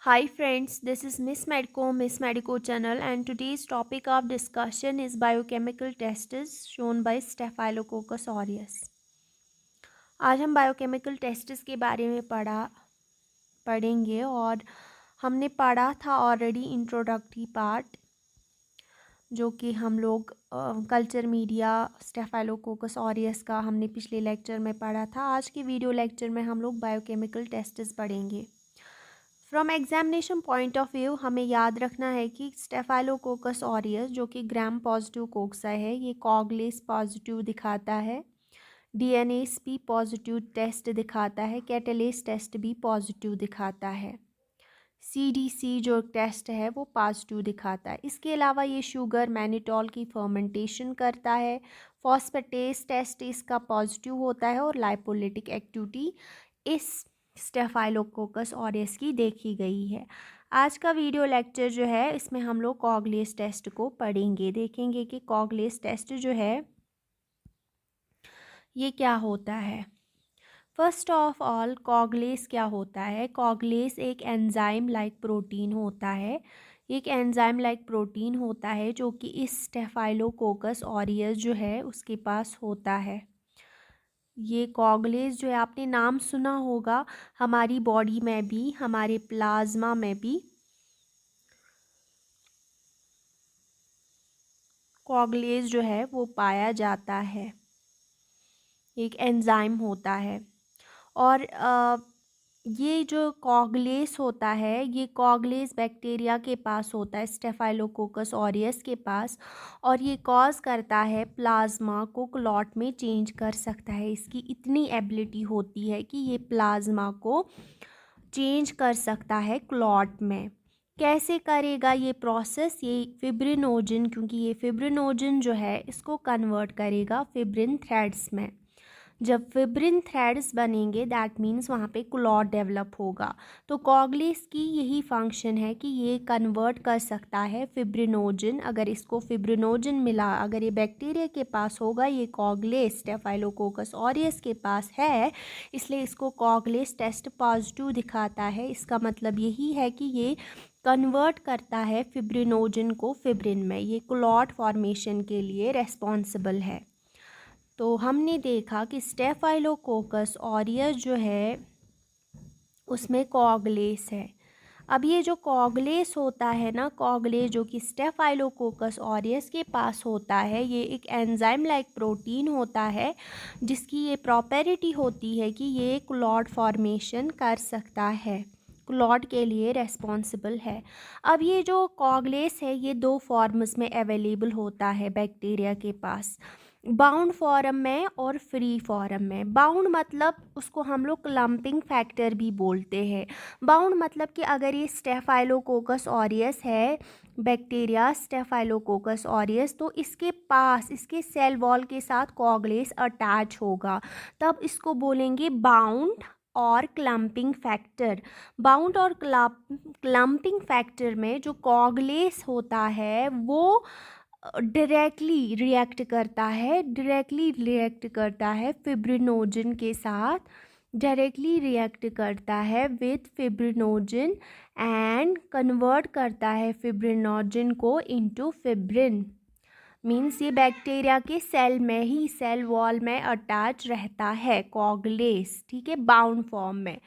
Hi friends, this is Miss Medico channel and today's topic of discussion is biochemical tests shown by Staphylococcus aureus. आज हम biochemical tests के बारे में पढ़ेंगे और हमने पढ़ा था ऑलरेडी इंट्रोडक्टरी पार्ट जो कि हम लोग कल्चर मीडिया स्टेफाइलोकोकस ऑरियस का हमने पिछले लेक्चर में पढ़ा था। आज के वीडियो लेक्चर में हम लोग बायोकेमिकल टेस्ट्स पढ़ेंगे। From examination point of view हमें याद रखना है कि स्टेफाइलोकोकस ऑरियस जो कि ग्राम पॉजिटिव कोक्सा है, ये कॉगलेस पॉजिटिव दिखाता है, डीएनएस भी पॉजिटिव टेस्ट दिखाता है, कैटेलेस टेस्ट भी पॉजिटिव दिखाता है, सीडीसी जो टेस्ट है वो पॉजिटिव दिखाता है। इसके अलावा ये शुगर मैनिटॉल की फर्मेंटेशन करता है, फॉस्फेटेस टेस्ट इसका पॉजिटिव होता है और लाइपोलिटिक एक्टिविटी इस स्टेफाइलोकोकस ऑरियस की देखी गई है। आज का वीडियो लेक्चर जो है इसमें हम लोग कॉगलेस टेस्ट को पढ़ेंगे, देखेंगे कि कॉगलेस टेस्ट जो है ये क्या होता है। फर्स्ट ऑफ ऑल कॉगलेस क्या होता है? कॉगलेस एक एंजाइम लाइक प्रोटीन होता है, एक एंजाइम लाइक प्रोटीन होता है जो कि इस स्टेफाइलोकोकस ऑरियस जो है उसके पास होता है। ये कॉगलेस जो है आपने नाम सुना होगा, हमारी बॉडी में भी, हमारे प्लाज्मा में भी कॉगलेस जो है वो पाया जाता है, एक एंजाइम होता है। और ये जो कॉगलेस होता है ये कॉगलेस बैक्टीरिया के पास होता है, स्टेफाइलोकोकस ऑरियस के पास, और ये कॉज करता है प्लाज्मा को क्लॉट में चेंज कर सकता है। इसकी इतनी एबिलिटी होती है कि ये प्लाज्मा को चेंज कर सकता है क्लॉट में। कैसे करेगा ये प्रोसेस? ये फिब्रिनोजन, क्योंकि ये फिब्रिनोजन जो है इसको कन्वर्ट करेगा फिब्रिन थ्रेड्स में। जब फिब्रिन थ्रेड्स बनेंगे दैट मीन्स वहाँ पे क्लॉट डेवलप होगा। तो कॉगलेस की यही फंक्शन है कि ये कन्वर्ट कर सकता है फिब्रिनोजन। अगर इसको फिब्रिनोजन मिला, अगर ये बैक्टीरिया के पास होगा, ये कॉगलेस स्टेफाइलोकोकस ऑरियस के पास है, इसलिए इसको कॉगलेस टेस्ट पॉजिटिव दिखाता है। इसका मतलब यही है कि ये कन्वर्ट करता है फिब्रिनोजन को फिब्रिन में, ये क्लॉट फॉर्मेशन के लिए रेस्पॉन्सिबल है। तो हमने देखा कि स्टेफाइलोकोकस ऑरियस जो है उसमें कॉगलेस है। अब ये जो कॉगलेस होता है ना, कॉगलेस जो कि स्टेफाइलोकोकस ऑरियस के पास होता है, ये एक एंजाइम लाइक प्रोटीन होता है जिसकी ये प्रॉपर्टी होती है कि ये क्लॉट फॉर्मेशन कर सकता है, क्लॉट के लिए रेस्पॉन्सिबल है। अब ये जो कॉगलेस है ये दो फॉर्म्स में अवेलेबल होता है बैक्टीरिया के पास, बाउंड फॉर्म में और फ्री फॉर्म में। बाउंड मतलब उसको हम लोग क्लम्पिंग फैक्टर भी बोलते हैं। बाउंड मतलब कि अगर ये स्टेफाइलोकोकस ऑरियस है, बैक्टीरिया स्टेफाइलोकोकस ऑरियस, तो इसके पास इसके सेल वॉल के साथ कॉगलेस अटैच होगा, तब इसको बोलेंगे बाउंड और क्लम्पिंग फैक्टर। बाउंड और क्लम्पिंग फैक्टर में जो कॉगलेस होता है वो डायरेक्टली रिएक्ट करता है फिब्रिनोजन के साथ, डायरेक्टली रिएक्ट करता है विथ फिब्रिनोजन एंड कन्वर्ट करता है फिब्रिनोजन को इनटू फिब्रिन। मीन्स ये बैक्टीरिया के सेल में ही, सेल वॉल में अटैच रहता है कॉगलेस, ठीक है, बाउंड फॉर्म में।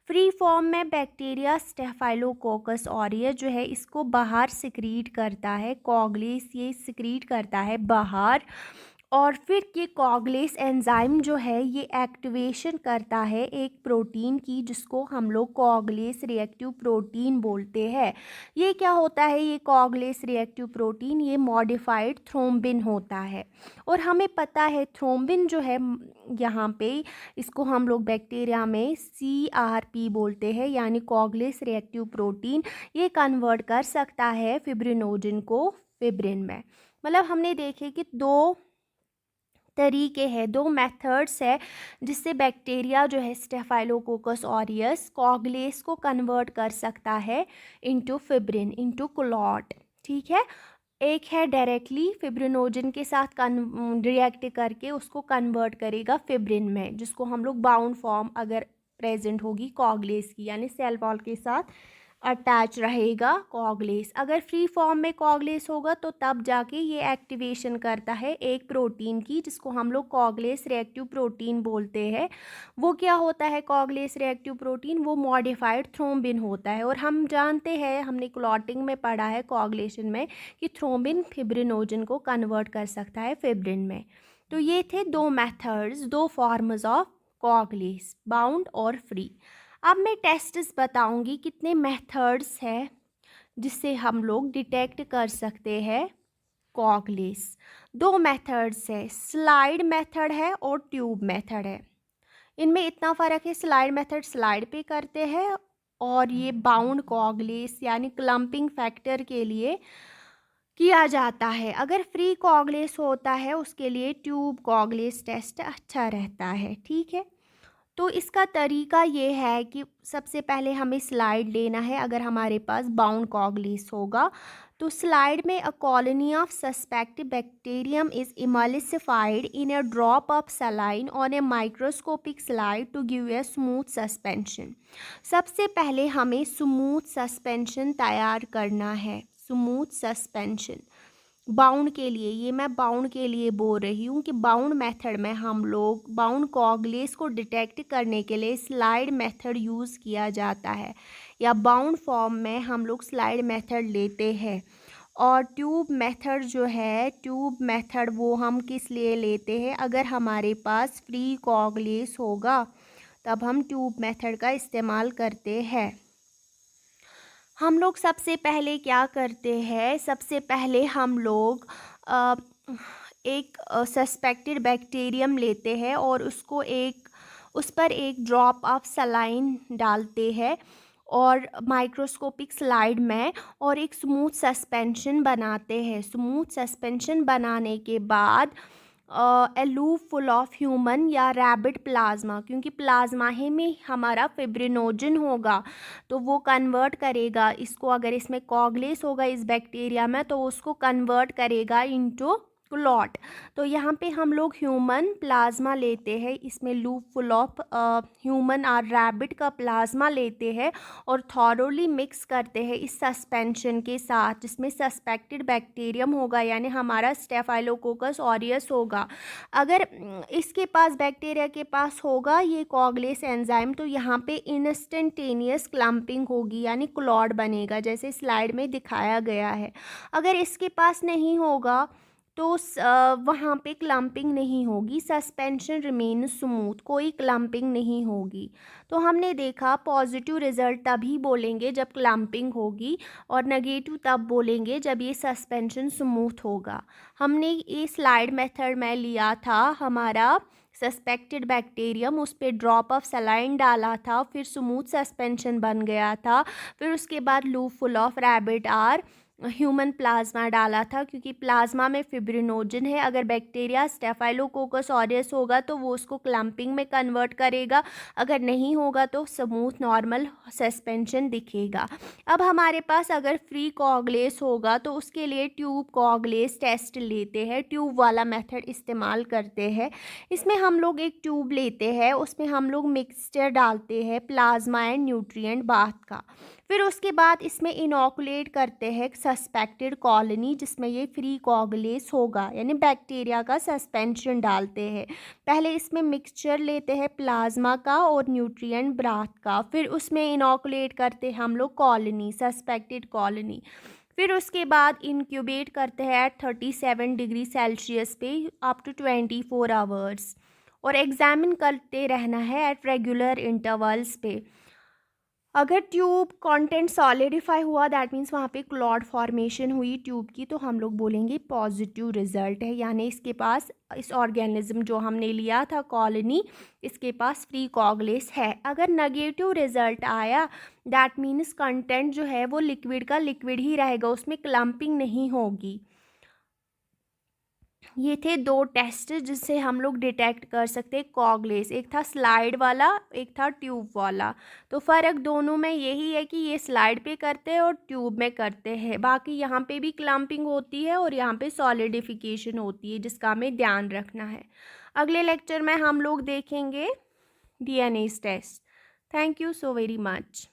फ्री फॉर्म में बैक्टीरिया स्टेफाइलोकोकस ऑरियस जो है इसको बाहर सिक्रीट करता है, कॉगलेस ये सिक्रीट करता है बाहर, और फिर ये कॉगलेस एंजाइम जो है ये एक्टिवेशन करता है एक प्रोटीन की जिसको हम लोग कॉगलेस रिएक्टिव प्रोटीन बोलते हैं। ये क्या होता है? ये कॉगलेस रिएक्टिव प्रोटीन ये मॉडिफाइड थ्रोम्बिन होता है, और हमें पता है थ्रोम्बिन जो है यहाँ पे इसको हम लोग बैक्टीरिया में CRP बोलते हैं, यानी कॉगलेस रिएक्टिव प्रोटीन। ये कन्वर्ट कर सकता है फिब्रिनोजन को फिब्रिन में। मतलब हमने देखे कि दो तरीके हैं, दो मेथड्स है जिससे बैक्टीरिया जो है स्टेफाइलोकोकस ऑरियस कॉगलेस को कन्वर्ट कर सकता है इनटू फिब्रिन, इनटू क्लॉट, ठीक है। एक है डायरेक्टली फिब्रिनोजन के साथ रिएक्ट करके उसको कन्वर्ट करेगा फिब्रिन में, जिसको हम लोग बाउंड फॉर्म अगर प्रेजेंट होगी कॉगलेस की, यानी सेल वॉल के साथ अटैच रहेगा कॉगलेस। अगर फ्री फॉर्म में कॉगलेस होगा तो तब जाके ये एक्टिवेशन करता है एक प्रोटीन की, जिसको हम लोग कॉगलेस रिएक्टिव प्रोटीन बोलते हैं। वो क्या होता है कॉगलेस रिएक्टिव प्रोटीन? वो मॉडिफाइड थ्रोम्बिन होता है। और हम जानते हैं, हमने क्लॉटिंग में पढ़ा है कॉगुलेशन में, कि थ्रोम्बिन फिब्रिनोजन को कन्वर्ट कर सकता है फिब्रिन में। तो ये थे दो मेथड्स, दो फॉर्म्स ऑफ कॉगलेस, बाउंड और फ्री। अब मैं टेस्ट्स बताऊंगी कितने मेथड्स हैं जिससे हम लोग डिटेक्ट कर सकते हैं कॉगलेस। दो मेथड्स है, स्लाइड मेथड है और ट्यूब मेथड है। इनमें इतना फ़र्क है, स्लाइड मेथड स्लाइड पे करते हैं और ये बाउंड कॉगलेस यानी क्लम्पिंग फैक्टर के लिए किया जाता है। अगर फ्री कॉगलेस होता है उसके लिए ट्यूब कॉगलेस टेस्ट अच्छा रहता है। ठीक है, तो इसका तरीका ये है कि सबसे पहले हमें स्लाइड लेना है। अगर हमारे पास बाउंड कॉगलेस होगा तो स्लाइड में a colony of suspected bacterium is emulsified in a drop of saline on a microscopic slide to give a smooth suspension. सबसे पहले हमें स्मूथ सस्पेंशन तैयार करना है। स्मूथ सस्पेंशन बाउंड के लिए, ये मैं बाउंड के लिए बोल रही हूँ कि बाउंड मेथड में हम लोग बाउंड कॉगलेस को डिटेक्ट करने के लिए स्लाइड मेथड यूज़ किया जाता है, या बाउंड फॉर्म में हम लोग स्लाइड मेथड लेते हैं। और ट्यूब मेथड जो है, ट्यूब मेथड वो हम किस लिए लेते हैं? अगर हमारे पास फ्री कॉगलेस होगा तब हम ट्यूब मेथड का इस्तेमाल करते हैं। हम लोग सबसे पहले क्या करते हैं? सबसे पहले हम लोग एक सस्पेक्टेड बैक्टीरियम लेते हैं और उस पर एक ड्रॉप ऑफ सलाइन डालते हैं और माइक्रोस्कोपिक स्लाइड में, और एक स्मूथ सस्पेंशन बनाते हैं। स्मूथ सस्पेंशन बनाने के बाद ए लूप फुल ऑफ ह्यूमन या रैबिट प्लाज्मा, क्योंकि प्लाज्मा ही में हमारा फिब्रिनोजन होगा तो वो कन्वर्ट करेगा इसको। अगर इसमें कॉगलेस होगा इस बैक्टीरिया में तो उसको कन्वर्ट करेगा इनटू क्लॉट। तो यहाँ पे हम लोग ह्यूमन प्लाज्मा लेते हैं, इसमें लूप फुल ऑफ ह्यूमन और रैबिट का प्लाज्मा लेते हैं और थॉरोली मिक्स करते हैं इस सस्पेंशन के साथ, जिसमें सस्पेक्टेड बैक्टीरियम होगा यानी हमारा स्टेफाइलोकोकस ऑरियस होगा। अगर इसके पास, बैक्टीरिया के पास होगा ये कॉगलेस एंजाइम, तो यहाँ पे इंस्टेंटेनियस क्लम्पिंग होगी यानी क्लॉट बनेगा, जैसे स्लाइड में दिखाया गया है। अगर इसके पास नहीं होगा तो वहाँ पे क्लम्पिंग नहीं होगी, सस्पेंशन रिमेन स्मूथ, कोई क्लम्पिंग नहीं होगी। तो हमने देखा पॉजिटिव रिजल्ट तभी बोलेंगे जब क्लम्पिंग होगी, और नेगेटिव तब बोलेंगे जब ये सस्पेंशन स्मूथ होगा। हमने ये स्लाइड मेथड में लिया था, हमारा सस्पेक्टेड बैक्टीरियम, उस पर ड्रॉप ऑफ सलाइन डाला था, फिर स्मूथ सस्पेंशन बन गया था, फिर उसके बाद loopful of rabbit or human plasma डाला था, क्योंकि प्लाज्मा में फिब्रिनोजन है। अगर बैक्टीरिया स्टेफाइलोकोकस ऑरियस होगा तो वो उसको क्लम्पिंग में कन्वर्ट करेगा, अगर नहीं होगा तो स्मूथ नॉर्मल सस्पेंशन दिखेगा। अब हमारे पास अगर फ्री कॉगलेस होगा तो उसके लिए ट्यूब कॉगलेस टेस्ट लेते हैं, ट्यूब वाला मेथड इस्तेमाल करते हैं। इसमें हम लोग एक ट्यूब लेते हैं, उसमें हम लोग मिक्सचर डालते हैं प्लाज्मा एंड न्यूट्रिएंट बाथ का। फिर उसके बाद इसमें इनोकुलेट करते हैं सस्पेक्टेड कॉलोनी, जिसमें ये फ्री कॉगलेस होगा यानी बैक्टीरिया का सस्पेंशन डालते हैं। पहले इसमें मिक्सचर लेते हैं प्लाज्मा का और न्यूट्रिएंट ब्राथ का, फिर उसमें इनोकुलेट करते हैं हम लोग कॉलोनी, सस्पेक्टेड कॉलोनी। फिर उसके बाद इंक्यूबेट करते हैं एट 37 डिग्री सेल्सियस पे अप टू 24 आवर्स, और एग्जामिन करते रहना है एट रेगुलर इंटरवल्स पे। अगर ट्यूब कंटेंट सॉलिडिफाई हुआ, दैट मीन्स वहाँ पे क्लॉट फॉर्मेशन हुई ट्यूब की, तो हम लोग बोलेंगे पॉजिटिव रिजल्ट है, यानी इसके पास, इस ऑर्गेनिज्म जो हमने लिया था कॉलोनी, इसके पास फ्री कॉगलेस है। अगर नेगेटिव रिजल्ट आया, दैट मीन्स कंटेंट जो है वो लिक्विड का लिक्विड ही रहेगा, उसमें क्लम्पिंग नहीं होगी। ये थे दो टेस्ट जिससे हम लोग डिटेक्ट कर सकते हैं कॉगलेस, एक था स्लाइड वाला, एक था ट्यूब वाला। तो फ़र्क दोनों में यही है कि ये स्लाइड पे करते हैं और ट्यूब में करते हैं। बाकी यहाँ पे भी क्लम्पिंग होती है और यहाँ पे सॉलिडिफिकेशन होती है, जिसका हमें ध्यान रखना है। अगले लेक्चर में हम लोग देखेंगे DNA test. Thank you so very much.